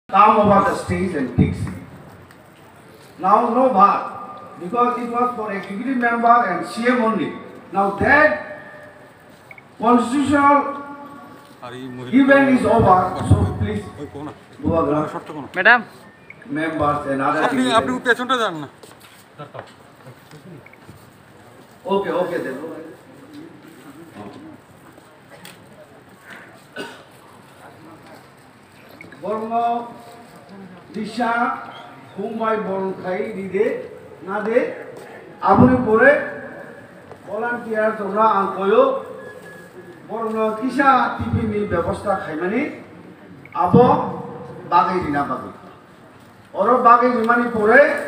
come over the stage and takes it. Now no bar, because it was for executive member and CM only. Now that constitutional event is over, so please, Madam, members and other people. Okay, then. Borno, Disha, Mumbai, Borno, Khai, Ride, Nade, Abuni Pore, volunteer, Tora, Ankoyo, Borno, Kisha, TV, Bebosta, Khaimani, Abo, Bagay, Dina Bagay. Oro Bagay, Vimani Pore,